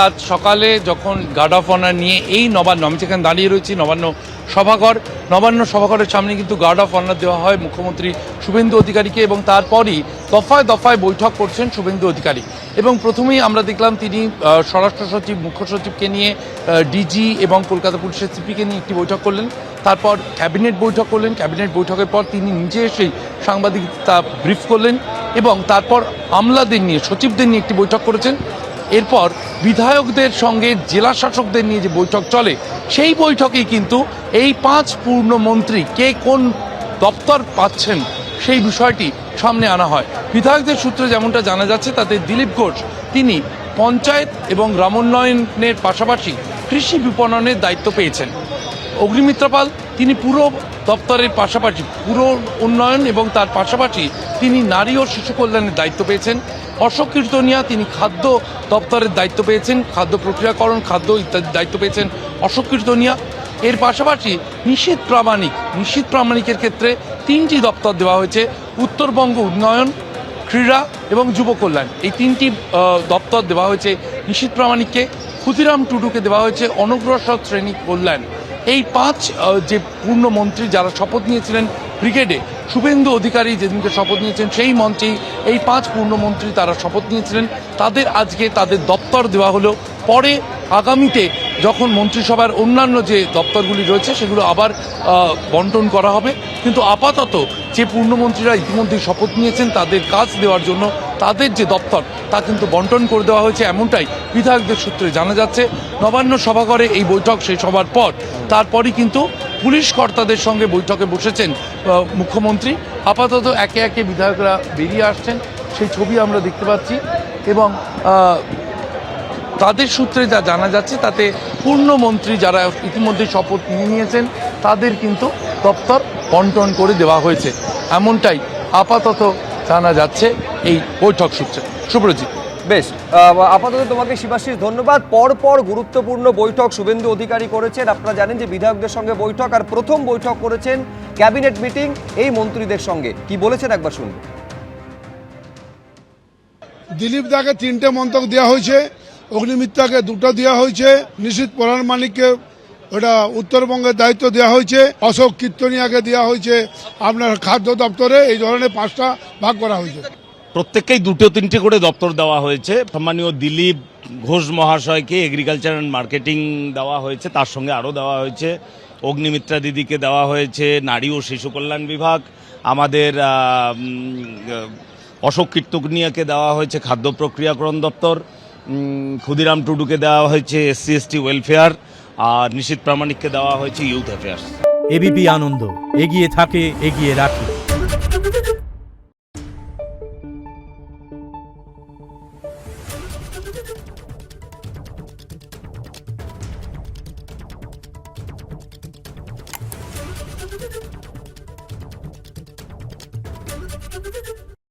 আজ সকালে যখন গার্ড অফ অনার নিয়ে এই নবান্ন, আমি যেখানে দাঁড়িয়ে রয়েছি নবান্ন সভাঘরের সামনে কিন্তু গার্ড অফ অনার দেওয়া হয় মুখ্যমন্ত্রী শুভেন্দু অধিকারীকে, এবং তারপরই দফায় দফায় বৈঠক করছেন শুভেন্দু অধিকারী। এবং প্রথমেই আমরা দেখলাম তিনি স্বরাষ্ট্র সচিব, মুখ্য সচিবকে নিয়ে, ডিজি এবং কলকাতা পুলিশের সিপিকে নিয়ে একটি বৈঠক করলেন। তারপর ক্যাবিনেট বৈঠক করলেন। ক্যাবিনেট বৈঠকের পর তিনি নিজে এসেই সাংবাদিকতা ব্রিফ করলেন এবং তারপর আমলাদের নিয়ে, সচিবদের নিয়ে একটি বৈঠক করেছেন। এরপর বিধায়কদের সঙ্গে জেলা শাসকদের নিয়ে যে বৈঠক চলে, সেই বৈঠকেই কিন্তু এই 5 পূর্ণমন্ত্রী কে কোন দপ্তর পাচ্ছেন সেই বিষয়টি সামনে আনা হয়। বিধায়কদের সূত্রে যেমনটা জানা যাচ্ছে, তাতে দিলীপ ঘোষ তিনি পঞ্চায়েত এবং গ্রামোন্নয়নের পাশাপাশি কৃষি বিপণনের দায়িত্ব পেয়েছেন। অগ্নিমিত্রা পাল তিনি পুরো দপ্তরের পাশাপাশি পুরো উন্নয়ন এবং তার পাশাপাশি তিনি নারী ও শিশু কল্যাণের দায়িত্ব পেয়েছেন। অশোক কীর্তনিয়া তিনি খাদ্য দপ্তরের দায়িত্ব পেয়েছেন, খাদ্য প্রক্রিয়াকরণ, খাদ্য ইত্যাদি দায়িত্ব পেয়েছেন অশোক কীর্তনিয়া। এর পাশাপাশি নিশীথ প্রামাণিকের ক্ষেত্রে 3টি দপ্তর দেওয়া হয়েছে, উত্তরবঙ্গ উন্নয়ন, ক্রীড়া এবং যুব কল্যাণ। এই 3টি দপ্তর দেওয়া হয়েছে নিশীথ প্রামাণিককে। ক্ষুদিরাম টুডুকে দেওয়া হয়েছে অনগ্রসর শ্রেণী কল্যাণ। এই 5 যে পূর্ণমন্ত্রী যারা শপথ নিয়েছিলেন ব্রিগেডে, শুভেন্দু অধিকারী যেদিনকে শপথ নিয়েছেন সেই মঞ্চেই এই 5 পূর্ণমন্ত্রী তারা শপথ নিয়েছিলেন। তাদের আজকে তাদের দপ্তর দেওয়া হলো। পরে আগামীতে যখন মন্ত্রিসভার অন্যান্য যে দপ্তরগুলি রয়েছে সেগুলো আবার বন্টন করা হবে। কিন্তু আপাতত যে পূর্ণমন্ত্রীরা ইতিমধ্যেই শপথ নিয়েছেন তাদের কাজ দেওয়ার জন্য তাদের যে দপ্তর তা কিন্তু বন্টন করে দেওয়া হয়েছে, এমনটাই বিধায়কদের সূত্রে জানা যাচ্ছে। নবান্ন সভাঘরে এই বৈঠক শেষ হবার পর তারপরই কিন্তু পুলিশ কর্তাদের সঙ্গে বৈঠকে বসেছেন মুখ্যমন্ত্রী। আপাতত একে একে বিধায়করা বেরিয়ে আসছেন, সেই ছবি আমরা দেখতে পাচ্ছি। এবং তাদের সূত্রে যা জানা যাচ্ছে তাতে পূর্ণমন্ত্রী যারা ইতিমধ্যে শপথ নিয়ে নিয়েছেন তাদের কিন্তু দপ্তর বন্টন করে দেওয়া হয়েছে, এমনটাই আপাতত জানা যাচ্ছে এই বৈঠক সূত্রে। সুব্রজিৎ। বেশ, আপাতত তোমাকে শিবাশিস ধন্যবাদ। পরপর গুরুত্বপূর্ণ বৈঠক শুভেন্দু অধিকারী করেছেন। আপনারা জানেন যে বিধায়কদের সঙ্গে বৈঠক, আর প্রথম বৈঠক করেছেন ক্যাবিনেট মিটিং এই মন্ত্রীদের সঙ্গে। কি বলেছেন একবার শুনুন। দিলীপ দাকে 3টে মন্তব্য দেওয়া হয়েছে, অগ্নিমিত্রাকে 2টো দেওয়া হয়েছে, নিশীথ প্রামাণিককে ওটা উত্তরবঙ্গের দায়িত্ব দেওয়া হয়েছে, অশোক কীর্তনিয়াকে দেওয়া হয়েছে আপনার খাদ্য দপ্তরে। এই ধরনের 5টা ভাগ করা হয়েছে। প্রত্যেককেই 2-3টে করে দপ্তর দেওয়া হয়েছে। সম্মানীয় দিলীপ ঘোষ মহাশয়কে এগ্রিকালচার অ্যান্ড মার্কেটিং দেওয়া হয়েছে, তার সঙ্গে আরও দেওয়া হয়েছে অগ্নিমিত্রা দিদিকে দেওয়া হয়েছে নারী ও শিশু কল্যাণ বিভাগ, আমাদের অশোক কীর্তনিয়াকে দেওয়া হয়েছে খাদ্য প্রক্রিয়াকরণ দপ্তর, ক্ষুদিরাম টুডুকে দেওয়া হয়েছে SC/ST ওয়েলফেয়ার, আর নিশীথ প্রামাণিককে দেওয়া হয়েছে ইউথ অ্যাফেয়ার্স। এবিপি আনন্দ, এগিয়ে থাকে, এগিয়ে রাখে। Thank you.